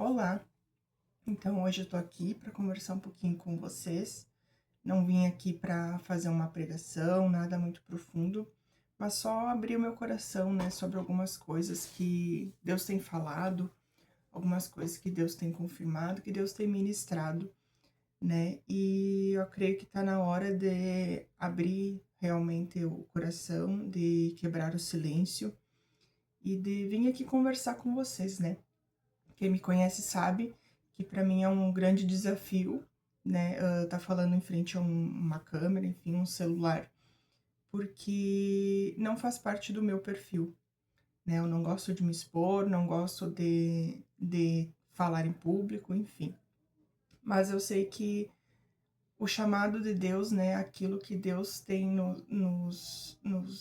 Olá, então hoje eu tô aqui para conversar um pouquinho com vocês. Não vim aqui para fazer uma pregação, nada muito profundo, mas só abrir o meu coração, né, sobre algumas coisas que Deus tem falado, algumas coisas que Deus tem confirmado, que Deus tem ministrado, né? E eu creio que tá na hora de abrir realmente o coração, de quebrar o silêncio e de vir aqui conversar com vocês, né? Quem me conhece sabe que para mim é um grande desafio, né, tá falando em frente a uma câmera, enfim, um celular, porque não faz parte do meu perfil, né? Eu não gosto de me expor, não gosto de falar em público, enfim. Mas eu sei que o chamado de Deus, né, aquilo que Deus tem nos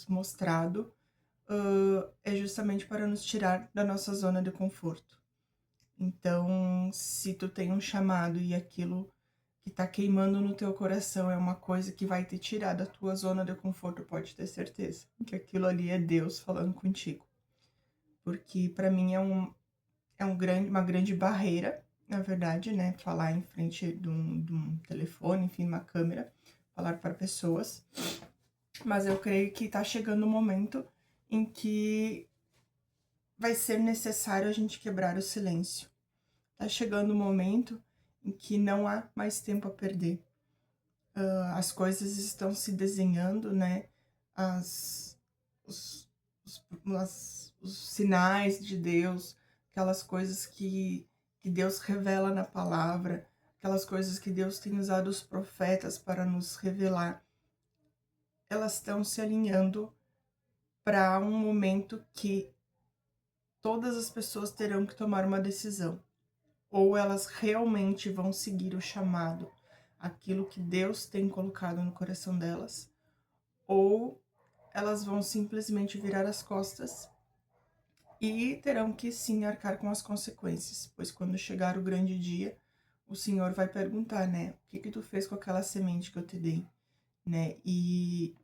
mostrado, é justamente para nos tirar da nossa zona de conforto. Então, se tu tem um chamado e aquilo que tá queimando no teu coração é uma coisa que vai te tirar da tua zona de conforto, pode ter certeza que aquilo ali é Deus falando contigo. Porque para mim uma grande barreira, na verdade, né? Falar em frente de um telefone, enfim, uma câmera, falar para pessoas. Mas eu creio que tá chegando o momento em que vai ser necessário a gente quebrar o silêncio. Tá chegando o momento em que não há mais tempo a perder. As coisas estão se desenhando, né? As, os, os sinais de Deus, aquelas coisas que Deus revela na palavra, aquelas coisas que Deus tem usado os profetas para nos revelar, elas estão se alinhando para um momento que todas as pessoas terão que tomar uma decisão. Ou elas realmente vão seguir o chamado, aquilo que Deus tem colocado no coração delas, ou elas vão simplesmente virar as costas e terão que sim arcar com as consequências, pois quando chegar o grande dia, o Senhor vai perguntar, né, o que que tu fez com aquela semente que eu te dei, né? E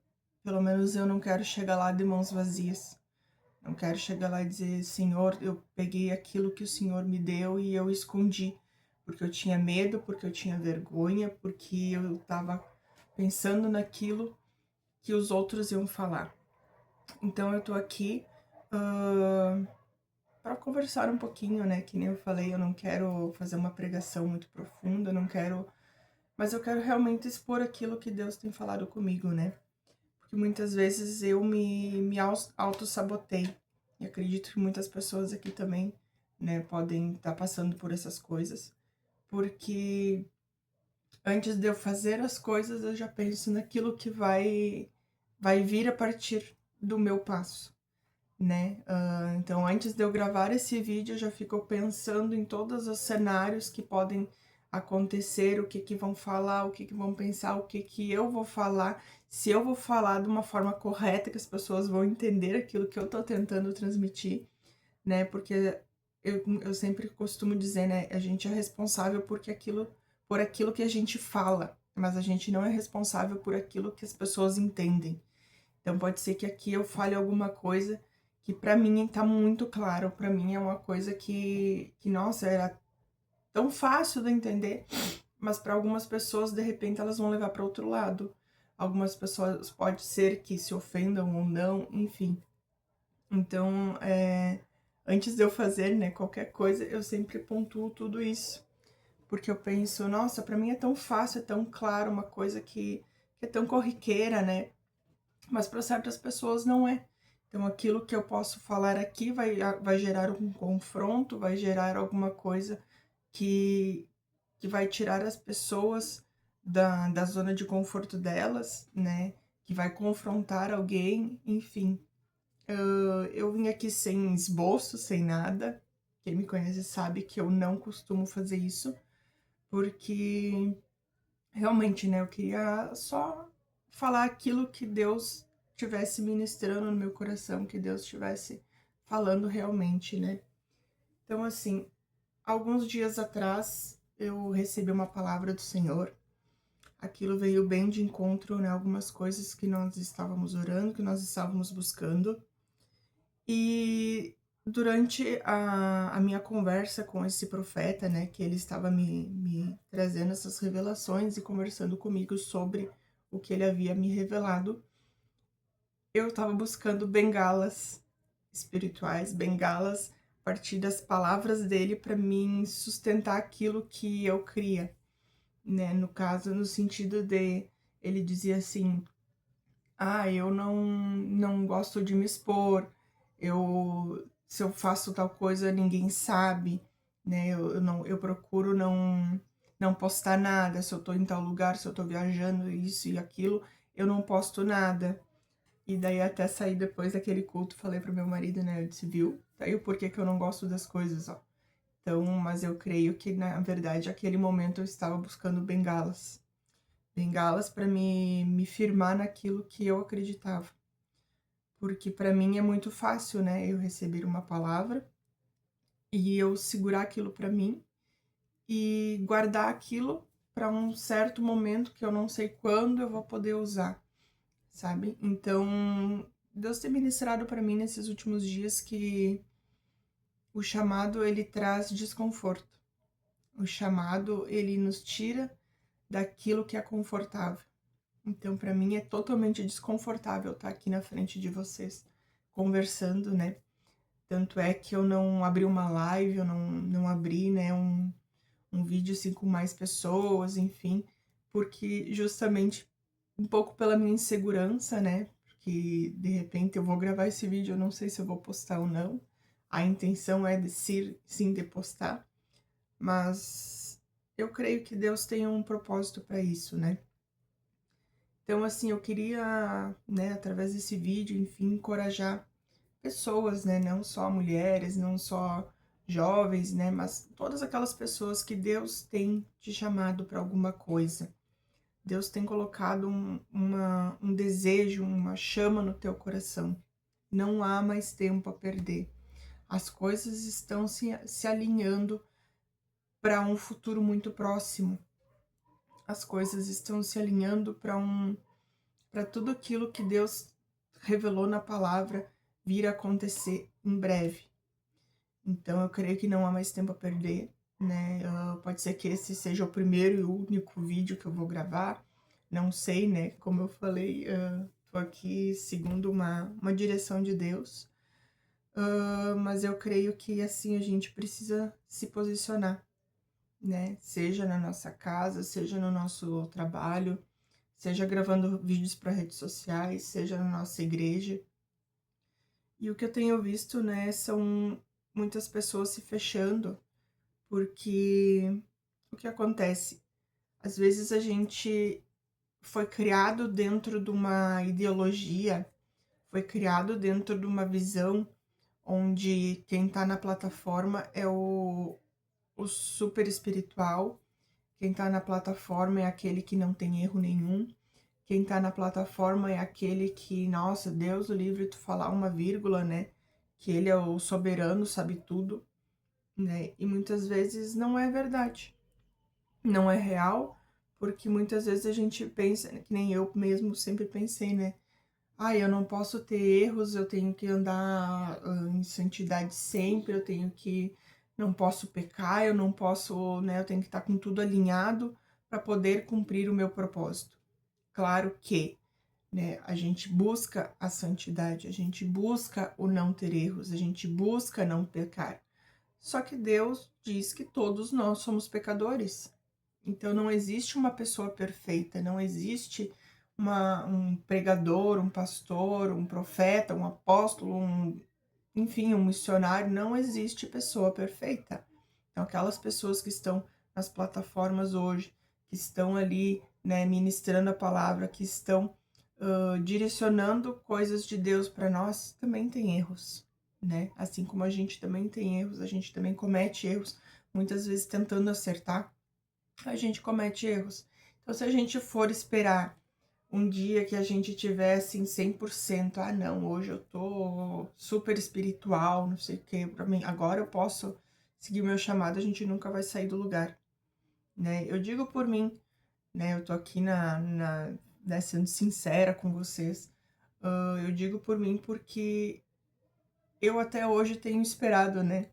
pelo menos eu não quero chegar lá de mãos vazias. Não quero chegar lá e dizer, Senhor, eu peguei aquilo que o Senhor me deu e eu escondi, porque eu tinha medo, porque eu tinha vergonha, porque eu estava pensando naquilo que os outros iam falar. Então eu tô aqui para conversar um pouquinho, né? Que nem eu falei, eu não quero fazer uma pregação muito profunda, eu não quero. Mas eu quero realmente expor aquilo que Deus tem falado comigo, né? Porque muitas vezes eu me auto-sabotei. E acredito que muitas pessoas aqui também, né, podem estar passando por essas coisas. Porque antes de eu fazer as coisas, eu já penso naquilo que vai vir a partir do meu passo, né? Então, antes de eu gravar esse vídeo, eu já fico pensando em todos os cenários que podem acontecer, o que que vão falar, o que que vão pensar, o que que eu vou falar, se eu vou falar de uma forma correta, que as pessoas vão entender aquilo que eu tô tentando transmitir, né? Porque eu sempre costumo dizer, né? A gente é responsável por aquilo que a gente fala, mas a gente não é responsável por aquilo que as pessoas entendem. Então pode ser que aqui eu fale alguma coisa que para mim tá muito claro, para mim é uma coisa que nossa, era tão fácil de entender, mas para algumas pessoas de repente elas vão levar para outro lado. Algumas pessoas pode ser que se ofendam ou não, enfim. Então, antes de eu fazer, né, qualquer coisa, eu sempre pontuo tudo isso, porque eu penso, nossa, para mim é tão fácil, é tão claro, uma coisa que é tão corriqueira, né? Mas para certas pessoas não é. Então, aquilo que eu posso falar aqui vai gerar um confronto, vai gerar alguma coisa que, que vai tirar as pessoas da zona de conforto delas, né? Que vai confrontar alguém, enfim. Eu vim aqui sem esboço, sem nada. Quem me conhece sabe que eu não costumo fazer isso, porque realmente, né, eu queria só falar aquilo que Deus tivesse ministrando no meu coração, que Deus estivesse falando realmente, né? Então, assim, alguns dias atrás eu recebi uma palavra do Senhor. Aquilo veio bem de encontro, né? Algumas coisas que nós estávamos orando, que nós estávamos buscando. E Durante a minha conversa com esse profeta, né, que ele estava me trazendo essas revelações e conversando comigo sobre o que ele havia me revelado, eu estava buscando bengalas espirituais, bengalas a partir das palavras dele para mim sustentar aquilo que eu cria, né? No caso, no sentido de ele dizia assim: "Ah, eu não gosto de me expor. Eu se eu faço tal coisa, ninguém sabe, né? Eu procuro não postar nada. Se eu tô em tal lugar, se eu tô viajando, isso e aquilo, eu não posto nada." E daí até sair depois daquele culto, falei pro meu marido, né, eu disse: "Viu? Tá aí o porquê que eu não gosto das coisas, ó." Então, mas eu creio que na verdade aquele momento eu estava buscando bengalas. Bengalas para me firmar naquilo que eu acreditava. Porque para mim é muito fácil, né, eu receber uma palavra e eu segurar aquilo para mim e guardar aquilo para um certo momento que eu não sei quando eu vou poder usar, sabe? Então, Deus tem ministrado para mim nesses últimos dias que o chamado ele traz desconforto. O chamado ele nos tira daquilo que é confortável. Então, para mim é totalmente desconfortável estar aqui na frente de vocês conversando, né? Tanto é que eu não abri uma live, eu não abri, né, um vídeo assim com mais pessoas, enfim, porque justamente um pouco pela minha insegurança, né? Porque de repente eu vou gravar esse vídeo, eu não sei se eu vou postar ou não. A intenção é de sim de postar, mas eu creio que Deus tem um propósito para isso, né? Então, assim, eu queria, né, através desse vídeo, enfim, encorajar pessoas, né, não só mulheres, não só jovens, né, mas todas aquelas pessoas que Deus tem te chamado para alguma coisa. Deus tem colocado um desejo, uma chama no teu coração. Não há mais tempo a perder. As coisas estão se alinhando para um futuro muito próximo. As coisas estão se alinhando para tudo aquilo que Deus revelou na palavra vir a acontecer em breve. Então eu creio que não há mais tempo a perder, né? Pode ser que esse seja o primeiro e único vídeo que eu vou gravar, não sei, né? Como eu falei, tô aqui segundo uma direção de Deus, mas eu creio que assim a gente precisa se posicionar, né? Seja na nossa casa, seja no nosso trabalho, seja gravando vídeos para redes sociais, seja na nossa igreja. E o que eu tenho visto, né, são muitas pessoas se fechando, porque o que acontece? Às vezes a gente foi criado dentro de uma ideologia, foi criado dentro de uma visão onde quem tá na plataforma é o super espiritual, quem tá na plataforma é aquele que não tem erro nenhum, quem tá na plataforma é aquele que, nossa, Deus o livre tu falar uma vírgula, né? Que ele é o soberano, sabe tudo, né? E muitas vezes não é verdade, não é real, porque muitas vezes a gente pensa, né, que nem eu mesmo sempre pensei, né? Ah, eu não posso ter erros, eu tenho que andar em santidade sempre, eu tenho que, não posso pecar, eu não posso, né? Eu tenho que estar com tudo alinhado para poder cumprir o meu propósito. Claro que, né, a gente busca a santidade, a gente busca o não ter erros, a gente busca não pecar. Só que Deus diz que todos nós somos pecadores. Então não existe uma pessoa perfeita, não existe um pregador, um pastor, um profeta, um apóstolo, enfim, um missionário, não existe pessoa perfeita. Então aquelas pessoas que estão nas plataformas hoje, que estão ali, né, ministrando a palavra, que estão direcionando coisas de Deus para nós, também tem erros, né? Assim como a gente também tem erros, a gente também comete erros, muitas vezes tentando acertar, a gente comete erros. Então, se a gente for esperar um dia que a gente tivesse em 100%, ah, não, hoje eu tô super espiritual, não sei o que, para mim, agora eu posso seguir o meu chamado, a gente nunca vai sair do lugar, né? Eu digo por mim, né? Eu tô aqui né, sendo sincera com vocês. Eu digo por mim porque eu até hoje tenho esperado, né?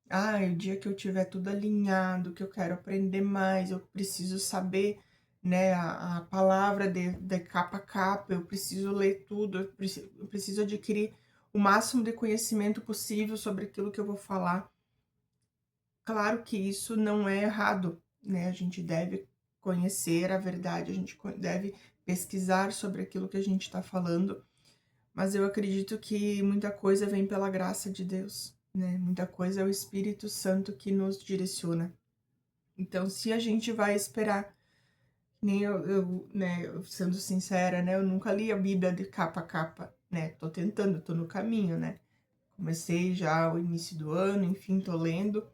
Ah, o dia que eu tiver tudo alinhado, que eu quero aprender mais, eu preciso saber, né, a palavra de capa a capa, eu preciso ler tudo, eu preciso adquirir o máximo de conhecimento possível sobre aquilo que eu vou falar. Claro que isso não é errado, né? A gente deve conhecer a verdade, a gente deve pesquisar sobre aquilo que a gente está falando, mas eu acredito que muita coisa vem pela graça de Deus, né? Muita coisa é o Espírito Santo que nos direciona. Então, se a gente vai esperar, nem né, sendo sincera, né? Eu nunca li a Bíblia de capa a capa, né? Tô tentando, tô no caminho, né? Comecei já o início do ano, enfim, tô lendo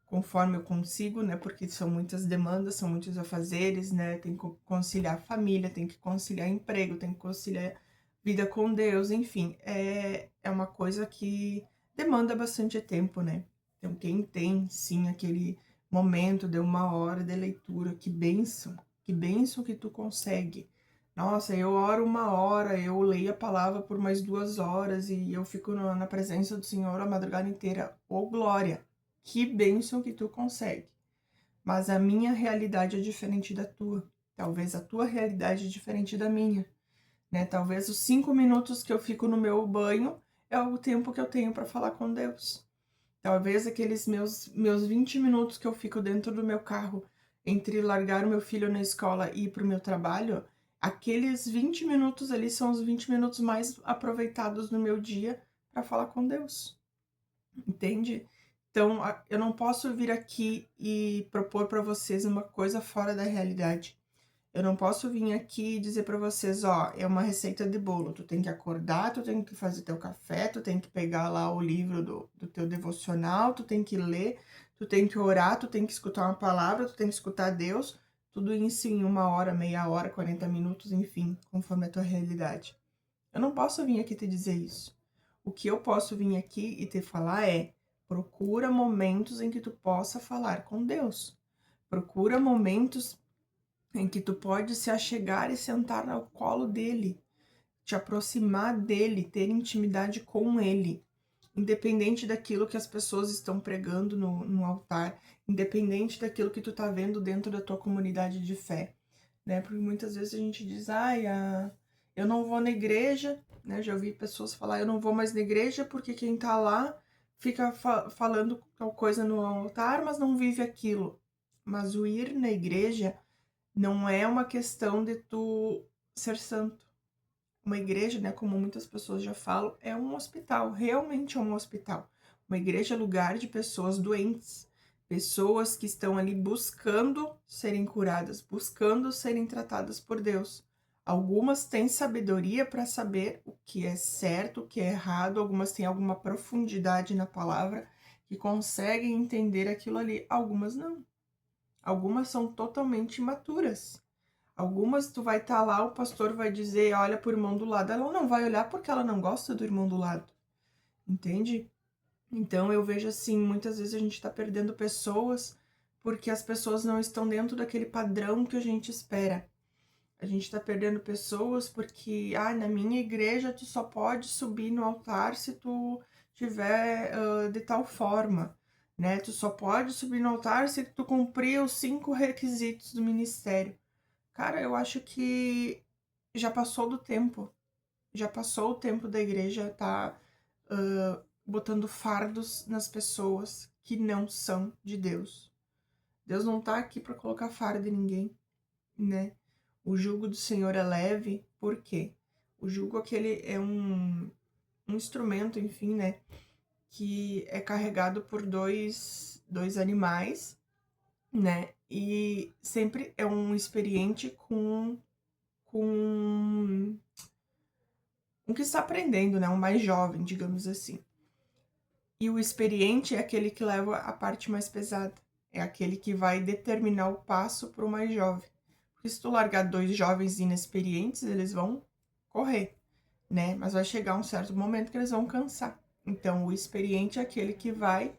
conforme eu consigo, né? Porque são muitas demandas, são muitos afazeres, né? Tem que conciliar família, tem que conciliar emprego, tem que conciliar vida com Deus, enfim, é uma coisa que demanda bastante tempo, né? Então, quem tem, sim, aquele momento de 1 hora de leitura, que bênção que tu consegue. Nossa, eu oro 1 hora, eu leio a palavra por mais 2 horas e eu fico na presença do Senhor a madrugada inteira. Ô, glória! Que bênção que tu consegue. Mas a minha realidade é diferente da tua. Talvez a tua realidade é diferente da minha, né? Talvez os 5 minutos que eu fico no meu banho é o tempo que eu tenho para falar com Deus. Talvez aqueles meus 20 minutos que eu fico dentro do meu carro entre largar o meu filho na escola e ir para o meu trabalho, aqueles 20 minutos ali são os 20 minutos mais aproveitados no meu dia para falar com Deus. Entende? Então, eu não posso vir aqui e propor para vocês uma coisa fora da realidade. Eu não posso vir aqui e dizer para vocês, ó, é uma receita de bolo. Tu tem que acordar, tu tem que fazer teu café, tu tem que pegar lá o livro do teu devocional, tu tem que ler, tu tem que orar, tu tem que escutar uma palavra, tu tem que escutar Deus. Tudo isso em 1 hora, meia hora, 40 minutos, enfim, conforme a tua realidade. Eu não posso vir aqui te dizer isso. O que eu posso vir aqui e te falar é: procura momentos em que tu possa falar com Deus. Procura momentos em que tu pode se achegar e sentar ao colo dele, te aproximar dele, ter intimidade com ele, independente daquilo que as pessoas estão pregando no altar, independente daquilo que tu tá vendo dentro da tua comunidade de fé, né? Porque muitas vezes a gente diz, ai, eu não vou na igreja, né? Já ouvi pessoas falar, eu não vou mais na igreja porque quem tá lá fica falando tal coisa no altar, mas não vive aquilo. Mas o ir na igreja não é uma questão de tu ser santo. Uma igreja, né, como muitas pessoas já falam, é um hospital, realmente é um hospital. Uma igreja é lugar de pessoas doentes, pessoas que estão ali buscando serem curadas, buscando serem tratadas por Deus. Algumas têm sabedoria para saber o que é certo, o que é errado, algumas têm alguma profundidade na palavra que conseguem entender aquilo ali, algumas não. Algumas são totalmente imaturas. Algumas tu vai estar lá, o pastor vai dizer, olha pro irmão do lado. Ela não vai olhar porque ela não gosta do irmão do lado, entende? Então eu vejo assim, muitas vezes a gente tá perdendo pessoas porque as pessoas não estão dentro daquele padrão que a gente espera. A gente tá perdendo pessoas porque, na minha igreja tu só pode subir no altar se tu tiver de tal forma, né? Tu só pode subir no altar se tu cumprir os 5 requisitos do ministério. Cara, eu acho que já passou do tempo. Já passou o tempo da igreja tá botando fardos nas pessoas que não são de Deus. Deus não tá aqui para colocar fardo em ninguém, né? O jugo do Senhor é leve, por quê? O jugo aquele é um instrumento, enfim, né? Que é carregado por dois animais, né? E sempre é um experiente com um que está aprendendo, né? Um mais jovem, digamos assim. E o experiente é aquele que leva a parte mais pesada. É aquele que vai determinar o passo para o mais jovem. Porque se tu largar 2 jovens inexperientes, eles vão correr, né? Mas vai chegar um certo momento que eles vão cansar. Então, o experiente é aquele que vai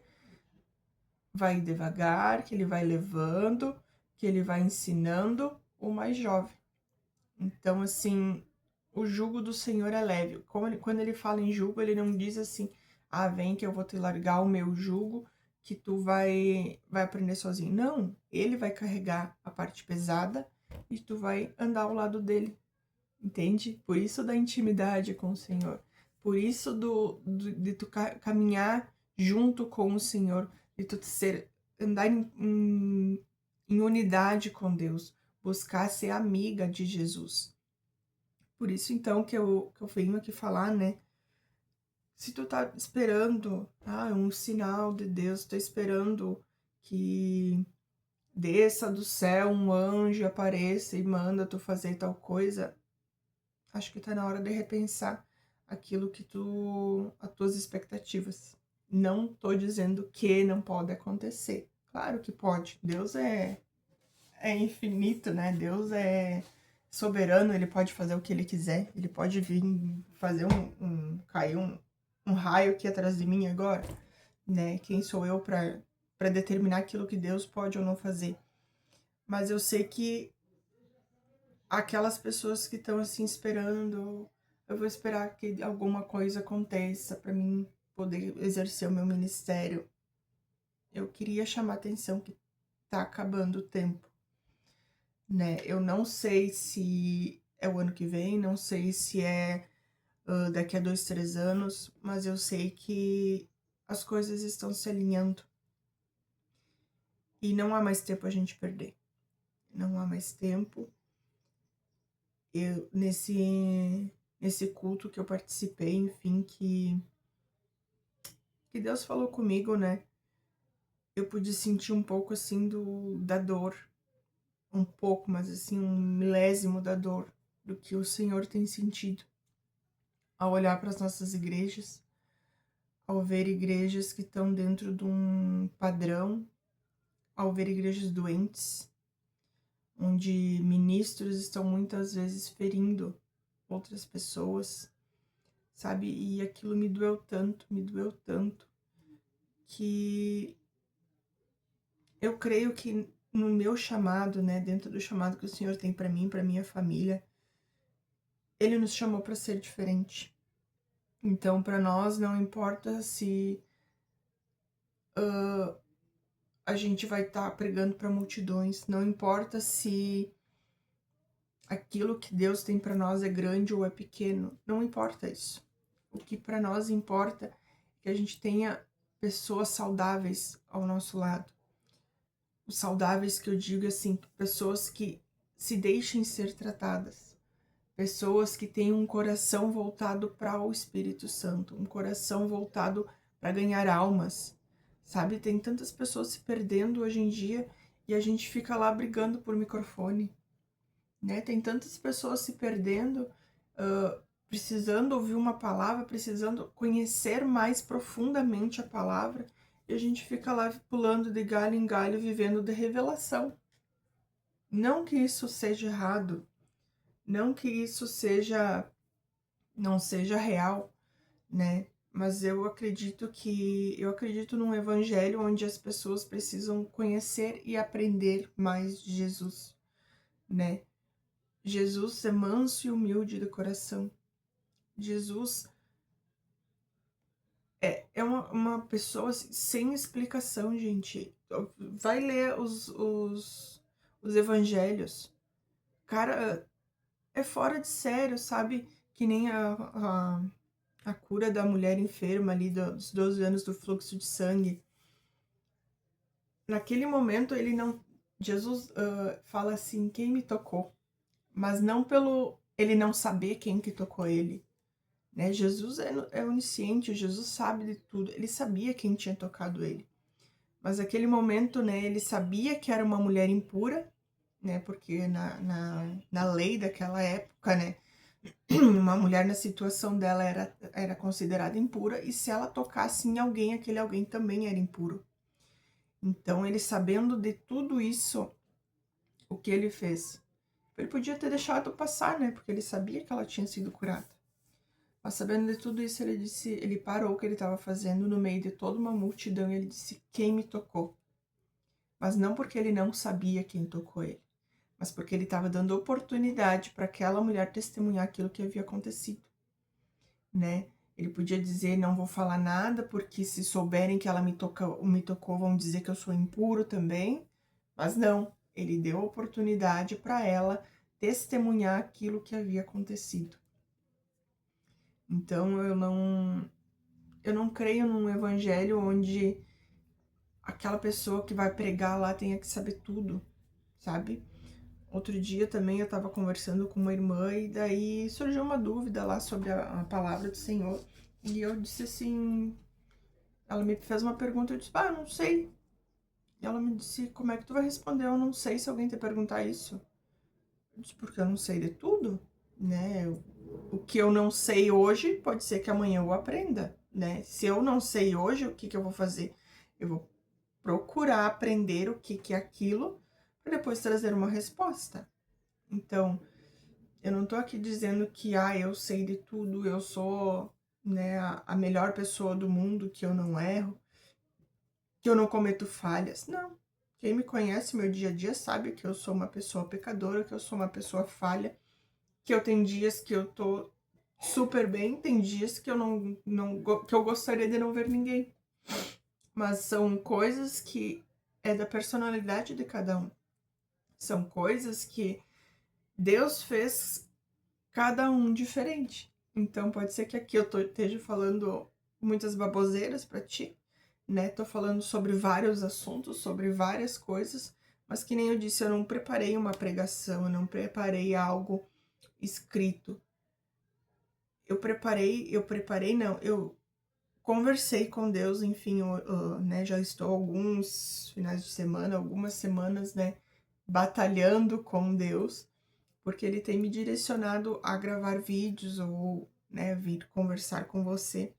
devagar, que ele vai levando, que ele vai ensinando o mais jovem. Então, assim, o jugo do Senhor é leve. Quando ele fala em jugo, ele não diz assim, ah, vem que eu vou te largar o meu jugo, que tu vai aprender sozinho. Não, ele vai carregar a parte pesada e tu vai andar ao lado dele, entende? Por isso da intimidade com o Senhor, por isso de tu caminhar junto com o Senhor, de tu andar em unidade com Deus, buscar ser amiga de Jesus. Por isso, então, que eu venho aqui falar, né? Se tu tá esperando, um sinal de Deus, tá esperando que desça do céu um anjo, apareça e manda tu fazer tal coisa, acho que tá na hora de repensar aquilo que as tuas expectativas. Não tô dizendo que não pode acontecer. Claro que pode. Deus é infinito, né? Deus é soberano, ele pode fazer o que ele quiser. Ele pode vir fazer cair um raio aqui atrás de mim agora, né? Quem sou eu para determinar aquilo que Deus pode ou não fazer? Mas eu sei que aquelas pessoas que estão assim esperando, eu vou esperar que alguma coisa aconteça para mim poder exercer o meu ministério. Eu queria chamar a atenção que tá acabando o tempo, né? Eu não sei se é o ano que vem, não sei se é daqui a 2, 3 anos, mas eu sei que as coisas estão se alinhando e não há mais tempo a gente perder. Não há mais tempo. Eu, nesse culto que eu participei, enfim, que Deus falou comigo, né? Eu pude sentir um pouco, assim, da dor. Um pouco, mas, assim, um milésimo da dor do que o Senhor tem sentido. Ao olhar para as nossas igrejas, ao ver igrejas que estão dentro de um padrão, ao ver igrejas doentes, onde ministros estão muitas vezes ferindo outras pessoas, sabe? E aquilo me doeu tanto, que eu creio que no meu chamado, né, dentro do chamado que o Senhor tem para mim, para minha família, ele nos chamou para ser diferente. Então, para nós não importa se a gente vai estar pregando para multidões, não importa se aquilo que Deus tem para nós é grande ou é pequeno, não importa isso. O que para nós importa é que a gente tenha pessoas saudáveis ao nosso lado. Os saudáveis que eu digo assim, pessoas que se deixem ser tratadas, pessoas que têm um coração voltado para o Espírito Santo, um coração voltado para ganhar almas, sabe? Tem tantas pessoas se perdendo hoje em dia e a gente fica lá brigando por microfone, né? Tem tantas pessoas se perdendo, precisando ouvir uma palavra, precisando conhecer mais profundamente a palavra, e a gente fica lá pulando de galho em galho, vivendo de revelação. Não que isso seja errado, não que isso não seja real, né? Mas eu acredito num evangelho onde as pessoas precisam conhecer e aprender mais de Jesus, né? Jesus é manso e humilde de coração. Jesus é uma pessoa assim, sem explicação, gente. Vai ler os evangelhos. Cara, é fora de sério, sabe? Que nem a cura da mulher enferma ali dos 12 anos do fluxo de sangue. Naquele momento, Jesus fala assim, quem me tocou? Mas não pelo ele não saber quem que tocou ele, né? Jesus é onisciente, Jesus sabe de tudo. Ele sabia quem tinha tocado ele. Mas naquele momento, né, ele sabia que era uma mulher impura, né? Porque na lei daquela época, né, uma mulher na situação dela era considerada impura, e se ela tocasse em alguém, aquele alguém também era impuro. Então, ele sabendo de tudo isso, o que ele fez? Ele podia ter deixado passar, né? Porque ele sabia que ela tinha sido curada. Mas sabendo de tudo isso, ele parou o que ele estava fazendo no meio de toda uma multidão e ele disse: quem me tocou? Mas não porque ele não sabia quem tocou ele, mas porque ele estava dando oportunidade para aquela mulher testemunhar aquilo que havia acontecido, né? Ele podia dizer, não vou falar nada, porque se souberem que ela me tocou, vão dizer que eu sou impuro também. Mas não, ele deu oportunidade para ela testemunhar aquilo que havia acontecido. Então eu não creio num evangelho onde aquela pessoa que vai pregar lá tenha que saber tudo, sabe? Outro dia também eu estava conversando com uma irmã e daí surgiu uma dúvida lá sobre a palavra do Senhor. E eu disse assim, ela me fez uma pergunta, eu disse, eu não sei. E ela me disse, como é que tu vai responder? Eu não sei se alguém te perguntar isso. Eu disse, porque eu não sei de tudo, né? O que eu não sei hoje, pode ser que amanhã eu aprenda, né? Se eu não sei hoje, o que que eu vou fazer? Eu vou procurar aprender o que que é aquilo, para depois trazer uma resposta. Então, eu não tô aqui dizendo que, eu sei de tudo, eu sou, né, a melhor pessoa do mundo, que eu não erro, que eu não cometo falhas. Não. Quem me conhece meu dia a dia sabe que eu sou uma pessoa pecadora, que eu sou uma pessoa falha, que eu tenho dias que eu tô super bem, tem dias que eu que eu gostaria de não ver ninguém. Mas são coisas que é da personalidade de cada um. São coisas que Deus fez cada um diferente. Então pode ser que aqui eu esteja falando muitas baboseiras para ti, né? Tô falando sobre vários assuntos, sobre várias coisas, mas que nem eu disse, eu não preparei uma pregação, eu não preparei algo escrito. Eu conversei com Deus, enfim, né, já estou alguns finais de semana, algumas semanas, né, batalhando com Deus, porque Ele tem me direcionado a gravar vídeos ou, né, vir conversar com você,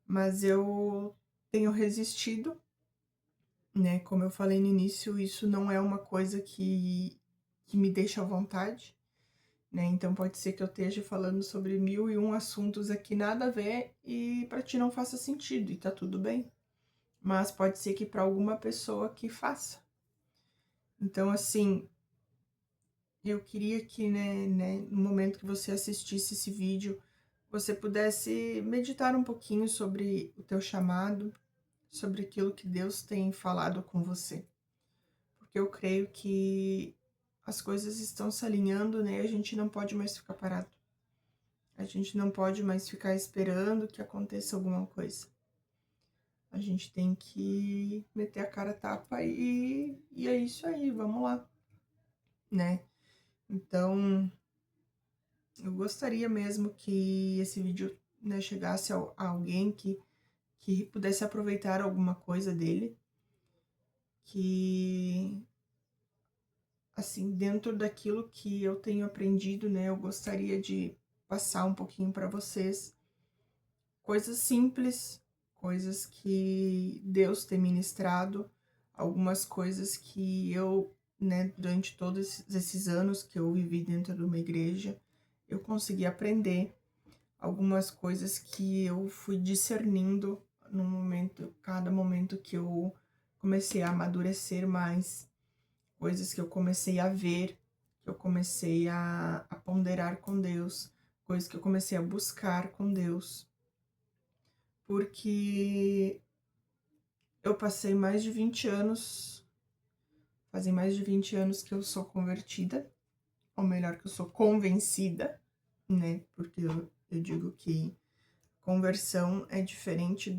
mas eu tenho resistido, né, como eu falei no início, isso não é uma coisa que me deixa à vontade, né? Então pode ser que eu esteja falando sobre 1001 assuntos aqui nada a ver e para ti não faça sentido e tá tudo bem. Mas pode ser que para alguma pessoa que faça. Então assim, eu queria que, no momento que você assistisse esse vídeo, você pudesse meditar um pouquinho sobre o teu chamado, sobre aquilo que Deus tem falado com você. Porque eu creio que as coisas estão se alinhando, né? A gente não pode mais ficar parado. A gente não pode mais ficar esperando que aconteça alguma coisa. A gente tem que meter a cara a tapa e é isso aí, vamos lá, né? Então, eu gostaria mesmo que esse vídeo, né, chegasse a alguém que pudesse aproveitar alguma coisa dele, que, assim, dentro daquilo que eu tenho aprendido, né, eu gostaria de passar um pouquinho para vocês, coisas simples, coisas que Deus tem ministrado, algumas coisas que eu, né, durante todos esses anos que eu vivi dentro de uma igreja, eu consegui aprender algumas coisas que eu fui discernindo no momento, cada momento que eu comecei a amadurecer mais, coisas que eu comecei a ver, que eu comecei a ponderar com Deus, coisas que eu comecei a buscar com Deus. Porque eu passei mais de 20 anos, fazem mais de 20 anos que eu sou convertida, ou melhor, que eu sou convencida, né? Porque eu digo que conversão é diferente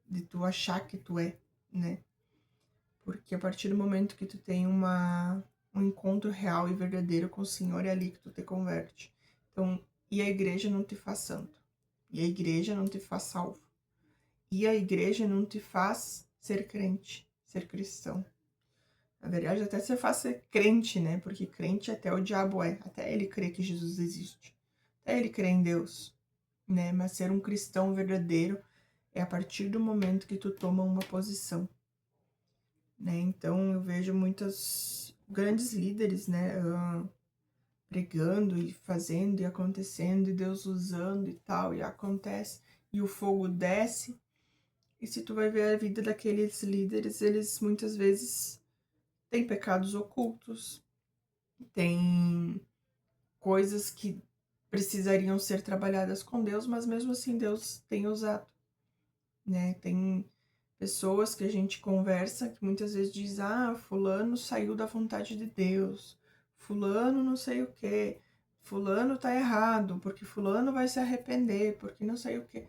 de tu achar que tu é, né? Porque a partir do momento que tu tem um encontro real e verdadeiro com o Senhor, é ali que tu te converte. Então, e a igreja não te faz santo. E a igreja não te faz salvo. E a igreja não te faz ser crente, ser cristão. Na verdade, até você faz ser crente, né? Porque crente até o diabo é. Até ele crê que Jesus existe. Até ele crê em Deus, né? Mas ser um cristão verdadeiro é a partir do momento que tu toma uma posição, né? Então, eu vejo muitos grandes líderes, né? Pregando e fazendo e acontecendo, e Deus usando e tal, e acontece, e o fogo desce. E se tu vai ver a vida daqueles líderes, eles muitas vezes têm pecados ocultos, têm coisas que precisariam ser trabalhadas com Deus, mas mesmo assim Deus tem usado, né? Tem pessoas que a gente conversa que muitas vezes diz: ah, fulano saiu da vontade de Deus, fulano não sei o quê, fulano tá errado, porque fulano vai se arrepender, porque não sei o quê.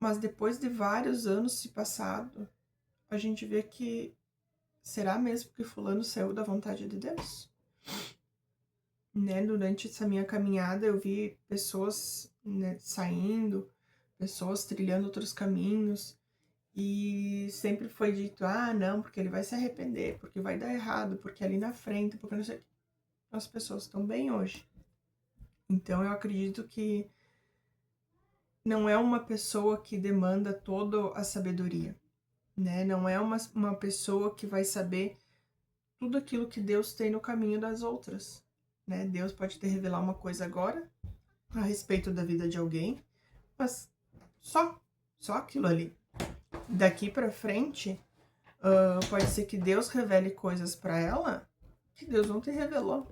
Mas depois de vários anos se passado, a gente vê que será mesmo que fulano saiu da vontade de Deus? Né? Durante essa minha caminhada eu vi pessoas, né, saindo, pessoas trilhando outros caminhos, e sempre foi dito: ah, não, porque ele vai se arrepender, porque vai dar errado, porque ali na frente, porque não sei o que. As pessoas estão bem hoje. Então eu acredito que não é uma pessoa que demanda toda a sabedoria, né? Não é uma pessoa que vai saber tudo aquilo que Deus tem no caminho das outras, né? Deus pode te revelar uma coisa agora a respeito da vida de alguém, mas só aquilo ali. Daqui para frente, pode ser que Deus revele coisas para ela que Deus não te revelou.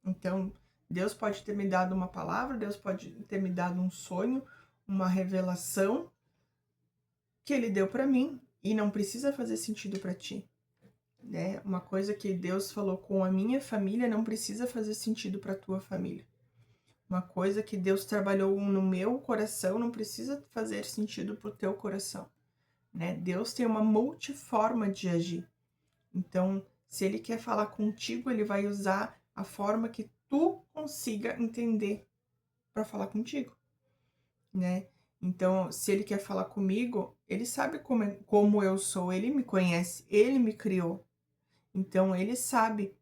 Então, Deus pode ter me dado uma palavra, Deus pode ter me dado um sonho, uma revelação que Ele deu para mim e não precisa fazer sentido para ti, né? Uma coisa que Deus falou com a minha família não precisa fazer sentido para tua família. Uma coisa que Deus trabalhou no meu coração não precisa fazer sentido para o teu coração, né? Deus tem uma multiforma de agir. Então, se Ele quer falar contigo, Ele vai usar a forma que tu consiga entender para falar contigo, né? Então, se Ele quer falar comigo, Ele sabe como eu sou, Ele me conhece, Ele me criou. Então, Ele sabe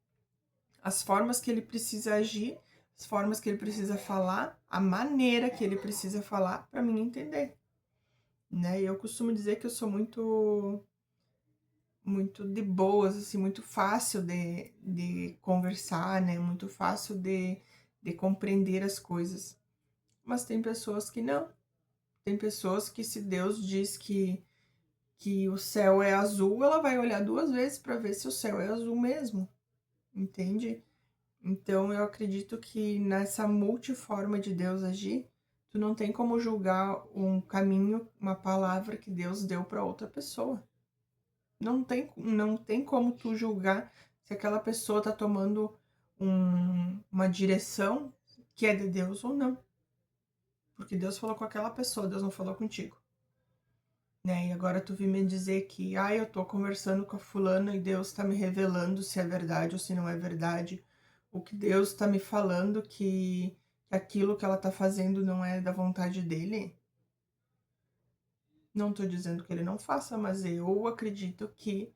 as formas que Ele precisa agir, as formas que Ele precisa falar, a maneira que Ele precisa falar para mim entender, né? E eu costumo dizer que eu sou muito de boas, assim, muito fácil de conversar, né? Muito fácil de compreender as coisas. Mas tem pessoas que não. Tem pessoas que, se Deus diz que o céu é azul, ela vai olhar 2 vezes para ver se o céu é azul mesmo, entende? Então eu acredito que nessa multiforma de Deus agir, tu não tem como julgar um caminho, uma palavra que Deus deu para outra pessoa. Não tem como tu julgar se aquela pessoa tá tomando uma direção que é de Deus ou não. Porque Deus falou com aquela pessoa, Deus não falou contigo. Né? E agora tu vem me dizer que, eu tô conversando com a fulana e Deus tá me revelando se é verdade ou se não é verdade. O que Deus tá me falando que aquilo que ela tá fazendo não é da vontade dele. Não tô dizendo que ele não faça, mas eu acredito que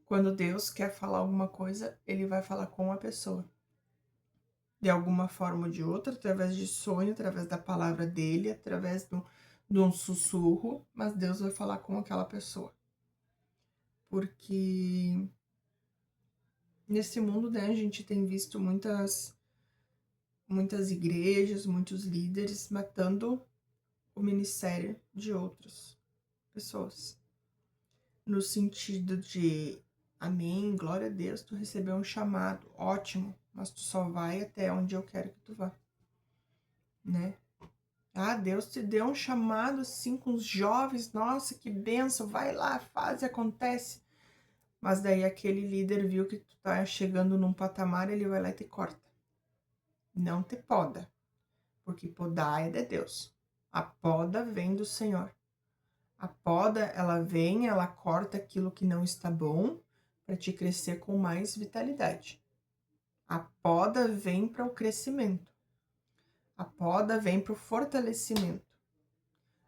quando Deus quer falar alguma coisa, Ele vai falar com a pessoa. De alguma forma ou de outra, através de sonho, através da palavra dele, através de um sussurro, mas Deus vai falar com aquela pessoa. Porque nesse mundo, né, a gente tem visto muitas igrejas, muitos líderes matando o ministério de outras pessoas. No sentido de, amém, glória a Deus, tu recebeu um chamado, ótimo, mas tu só vai até onde eu quero que tu vá, né? Ah, Deus te deu um chamado assim com os jovens, nossa, que benção, vai lá, faz e acontece. Mas daí aquele líder viu que tu tá chegando num patamar, ele vai lá e te corta. Não te poda, porque podar é de Deus. A poda vem do Senhor. A poda, ela vem, ela corta aquilo que não está bom para te crescer com mais vitalidade. A poda vem para o crescimento. A poda vem para o fortalecimento.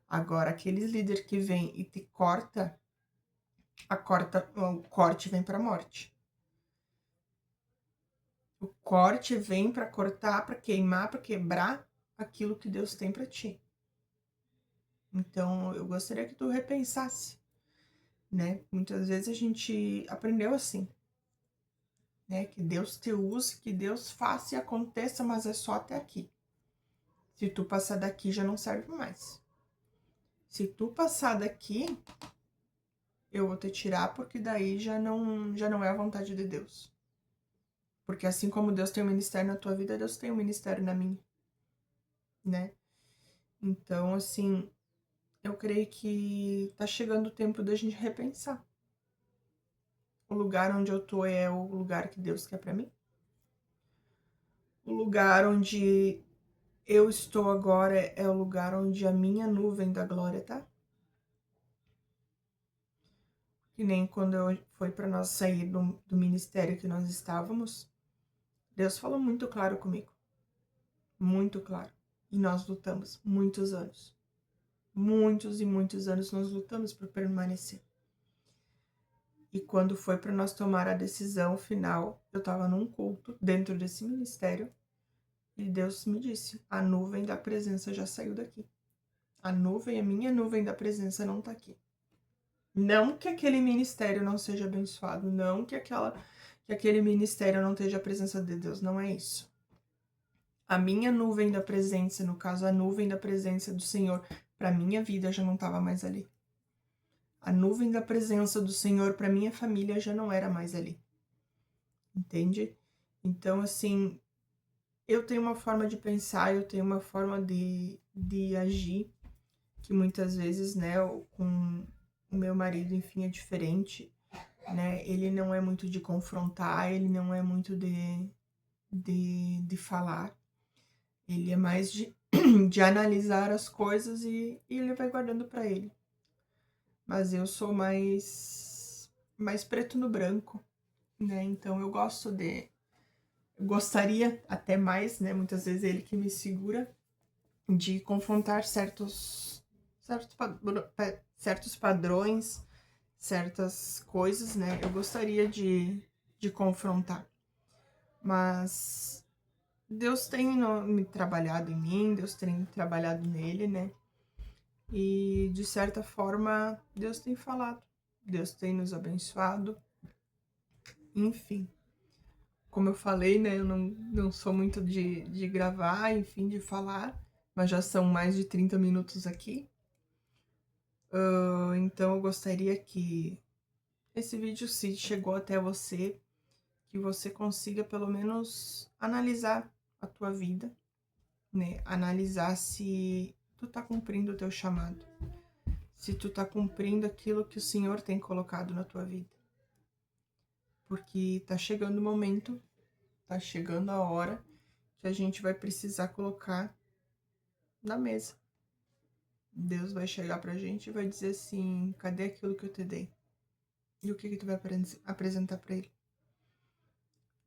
Agora, aqueles líderes que vem e te corta, o corte vem para a morte. O corte vem para cortar, para queimar, para quebrar aquilo que Deus tem para ti. Então, eu gostaria que tu repensasse, né? Muitas vezes a gente aprendeu assim, né? Que Deus te use, que Deus faça e aconteça, mas é só até aqui. Se tu passar daqui, já não serve mais. Se tu passar daqui, eu vou te tirar, porque daí já não é a vontade de Deus. Porque assim como Deus tem um ministério na tua vida, Deus tem um ministério na minha. né? Então, assim, eu creio que tá chegando o tempo da gente repensar. O lugar onde eu tô é o lugar que Deus quer pra mim? O lugar onde eu estou agora é o lugar onde a minha nuvem da glória tá? Que nem quando foi para nós sair do ministério que nós estávamos, Deus falou muito claro comigo. Muito claro. E nós lutamos muitos anos. Muitos e muitos anos nós lutamos para permanecer. E quando foi para nós tomar a decisão final, eu estava num culto dentro desse ministério e Deus me disse: a nuvem da presença já saiu daqui. A minha nuvem da presença não está aqui. Não que aquele ministério não seja abençoado, não que aquele ministério não esteja a presença de Deus, não é isso. A minha nuvem da presença, no caso a nuvem da presença do Senhor, para minha vida já não estava mais ali. A nuvem da presença do Senhor para minha família já não era mais ali. Entende? Então, assim, eu tenho uma forma de pensar, eu tenho uma forma de agir que muitas vezes, né, com o meu marido, enfim, é diferente, né? Ele não é muito de confrontar, ele não é muito de falar, ele é mais de analisar as coisas e ele vai guardando para ele. Mas eu sou mais preto no branco, né? Então eu gostaria até mais, né? Muitas vezes ele que me segura de confrontar certos padrões, certas coisas, né? Eu gostaria de confrontar, mas Deus tem me trabalhado em mim, Deus tem trabalhado nele, né? E de certa forma, Deus tem falado, Deus tem nos abençoado, enfim. Como eu falei, né? Eu não sou muito de gravar, enfim, de falar, mas já são mais de 30 minutos aqui. Então eu gostaria que esse vídeo, se chegou até você, que você consiga pelo menos analisar a tua vida, né? Analisar se tu tá cumprindo o teu chamado, se tu tá cumprindo aquilo que o Senhor tem colocado na tua vida. Porque tá chegando o momento, tá chegando a hora que a gente vai precisar colocar na mesa. Deus vai chegar pra gente e vai dizer assim: cadê aquilo que eu te dei? E o que tu vai apresentar pra ele?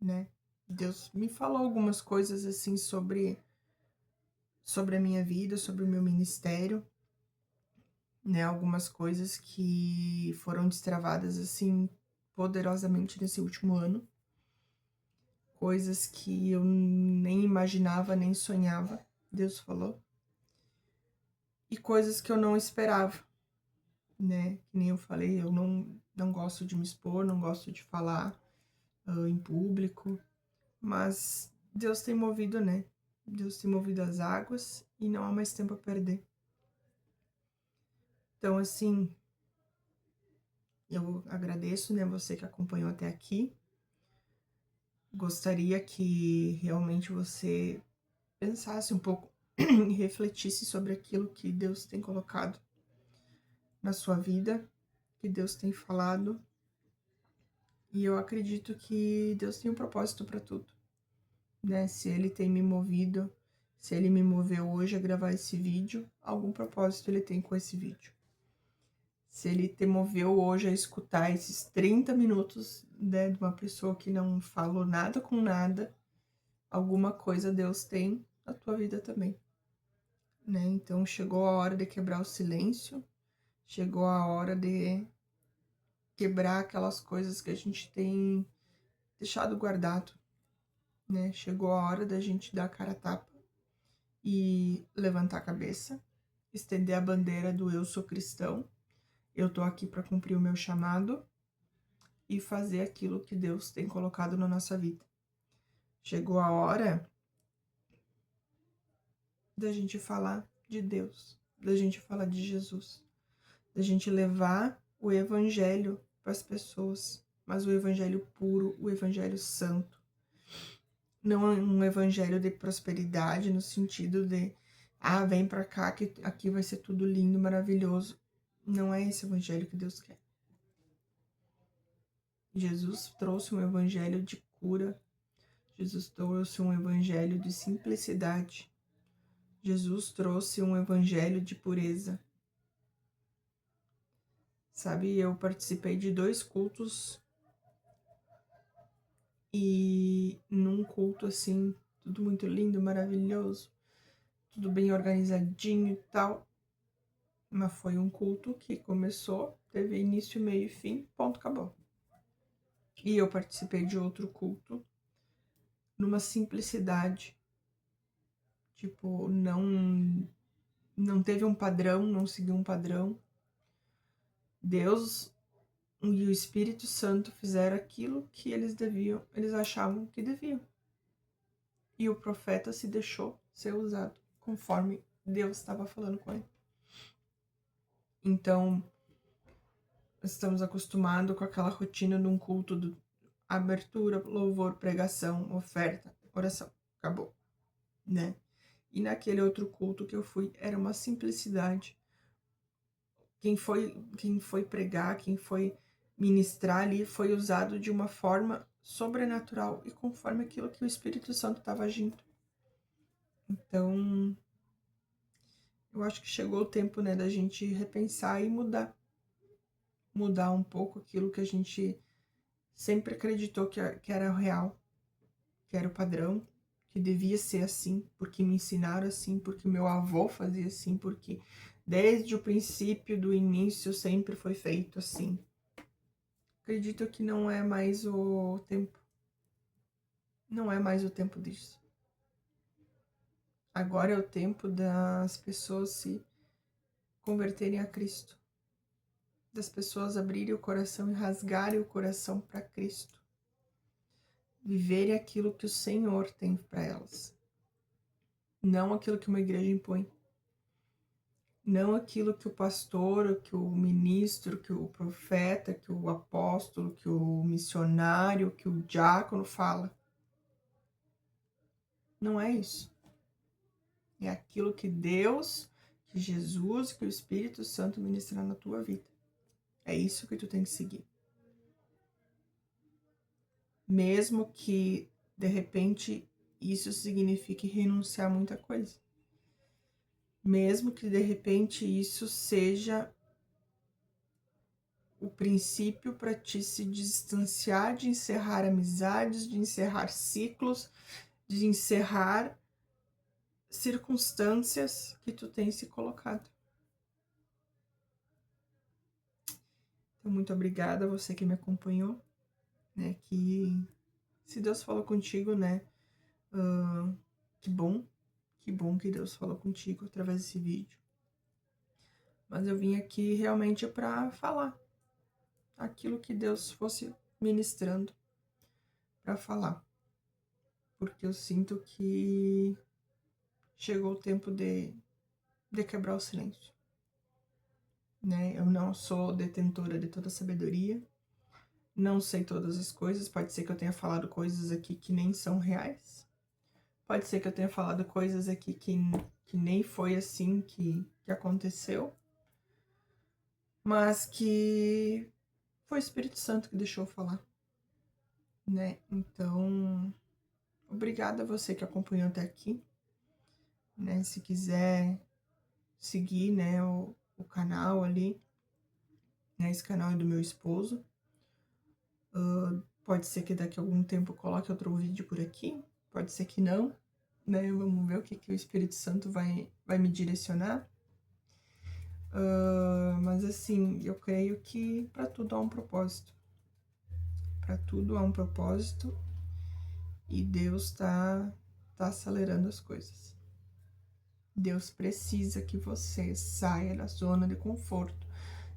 Né? Deus me falou algumas coisas assim sobre a minha vida, sobre o meu ministério, né? Algumas coisas que foram destravadas assim poderosamente nesse último ano. Coisas que eu nem imaginava, nem sonhava, Deus falou. E coisas que eu não esperava, né? Que nem eu falei, eu não gosto de me expor, não gosto de falar em público, mas Deus tem movido, né? Deus tem movido as águas e não há mais tempo a perder. Então, assim, eu agradeço, né, você que acompanhou até aqui. Gostaria que realmente você pensasse um pouco e refletisse sobre aquilo que Deus tem colocado na sua vida, que Deus tem falado. E eu acredito que Deus tem um propósito para tudo, né? Se Ele tem me movido, se Ele me moveu hoje a gravar esse vídeo, algum propósito Ele tem com esse vídeo. Se Ele te moveu hoje a escutar esses 30 minutos, né, de uma pessoa que não falou nada com nada, alguma coisa Deus tem na tua vida também, né? Então chegou a hora de quebrar o silêncio, chegou a hora de quebrar aquelas coisas que a gente tem deixado guardado, né? Chegou a hora da gente dar a cara a tapa e levantar a cabeça, estender a bandeira do eu sou cristão, eu tô aqui para cumprir o meu chamado e fazer aquilo que Deus tem colocado na nossa vida. Chegou a hora da gente falar de Deus, da gente falar de Jesus, da gente levar o evangelho para as pessoas, mas o evangelho puro, o evangelho santo. Não é um evangelho de prosperidade no sentido de Ah, vem pra cá que aqui vai ser tudo lindo, maravilhoso. Não é esse evangelho que Deus quer. Jesus trouxe um evangelho de cura. Jesus trouxe um evangelho de simplicidade. Jesus trouxe um evangelho de pureza. Sabe, eu participei de 2 cultos e num culto assim, tudo muito lindo, maravilhoso, tudo bem organizadinho e tal. Mas foi um culto que começou, teve início, meio e fim, ponto, acabou. E eu participei de outro culto numa simplicidade, tipo, não teve um padrão, não seguiu um padrão. Deus e o Espírito Santo fizeram aquilo que eles achavam que deviam. E o profeta se deixou ser usado conforme Deus estava falando com ele. Então, estamos acostumados com aquela rotina de um culto de abertura, louvor, pregação, oferta, oração. Acabou, né? E naquele outro culto que eu fui, era uma simplicidade. Quem foi pregar, quem foi ministrar ali, foi usado de uma forma sobrenatural e conforme aquilo que o Espírito Santo estava agindo. Então, eu acho que chegou o tempo, né, da gente repensar e mudar. Mudar um pouco aquilo que a gente sempre acreditou que era real, que era o padrão, que devia ser assim, porque me ensinaram assim, porque meu avô fazia assim, porque desde o princípio, do início, sempre foi feito assim. Acredito que não é mais o tempo. Não é mais o tempo disso. Agora é o tempo das pessoas se converterem a Cristo. Das pessoas abrirem o coração e rasgarem o coração para Cristo. Viverem aquilo que o Senhor tem para elas. Não aquilo que uma igreja impõe. Não aquilo que o pastor, que o ministro, que o profeta, que o apóstolo, que o missionário, que o diácono fala. Não é isso. É aquilo que Deus, que Jesus, que o Espírito Santo ministrar na tua vida. É isso que tu tem que seguir. Mesmo que, de repente, isso signifique renunciar a muita coisa. Mesmo que, de repente, isso seja o princípio para te se distanciar, de encerrar amizades, de encerrar ciclos, de encerrar circunstâncias que tu tem se colocado. Então, muito obrigada a você que me acompanhou, né? Que se Deus falou contigo, né? Que bom que Deus falou contigo através desse vídeo. Mas eu vim aqui realmente para falar aquilo que Deus fosse ministrando para falar. Porque eu sinto que chegou o tempo de quebrar o silêncio. Né? Eu não sou detentora de toda a sabedoria, não sei todas as coisas, pode ser que eu tenha falado coisas aqui que nem são reais, pode ser que eu tenha falado coisas aqui que nem foi assim que aconteceu, mas que foi o Espírito Santo que deixou eu falar, né? Então, obrigada a você que acompanhou até aqui, né? Se quiser seguir, né, o canal ali, né? Esse canal é do meu esposo. Pode ser que daqui a algum tempo eu coloque outro vídeo por aqui, pode ser que não, né? Vamos ver o que o Espírito Santo vai me direcionar. Mas assim, eu creio que para tudo há um propósito. Para tudo há um propósito e Deus tá acelerando as coisas. Deus precisa que você saia da zona de conforto.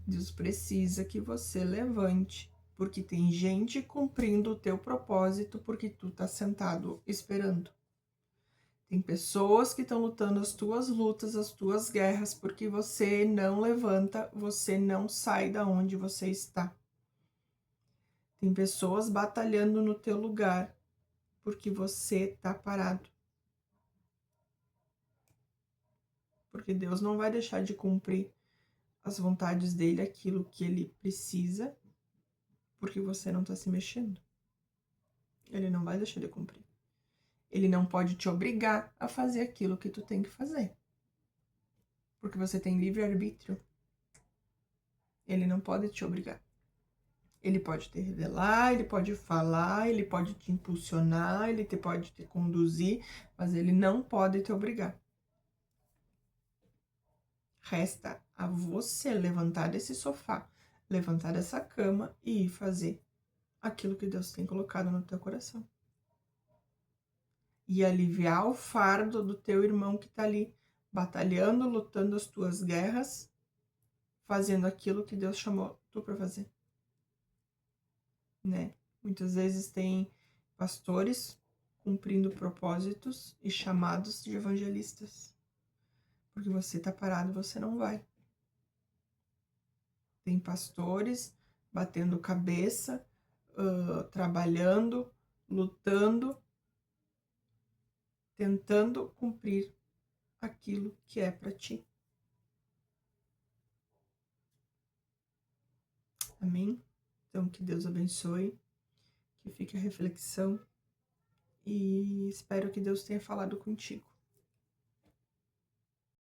Deus precisa que você levante, porque tem gente cumprindo o teu propósito porque tu tá sentado esperando. Tem pessoas que estão lutando as tuas lutas, as tuas guerras, porque você não levanta, você não sai da onde você está. Tem pessoas batalhando no teu lugar, porque você tá parado. porque Deus não vai deixar de cumprir as vontades dele, aquilo que ele precisa, porque você não está se mexendo. Ele não vai deixar de cumprir. Ele não pode te obrigar a fazer aquilo que tu tem que fazer, porque você tem livre-arbítrio. Ele não pode te obrigar. Ele pode te revelar, ele pode falar, ele pode te impulsionar, ele pode te conduzir, mas ele não pode te obrigar. Resta a você levantar desse sofá, levantar dessa cama e ir fazer aquilo que Deus tem colocado no teu coração. E aliviar o fardo do teu irmão que tá ali batalhando, lutando as tuas guerras, fazendo aquilo que Deus chamou tu para fazer. Né? Muitas vezes tem pastores cumprindo propósitos e chamados de evangelistas. Porque você tá parado, você não vai. Tem pastores batendo cabeça, trabalhando, lutando, tentando cumprir aquilo que é para ti. Amém? Então, que Deus abençoe, que fique a reflexão e espero que Deus tenha falado contigo.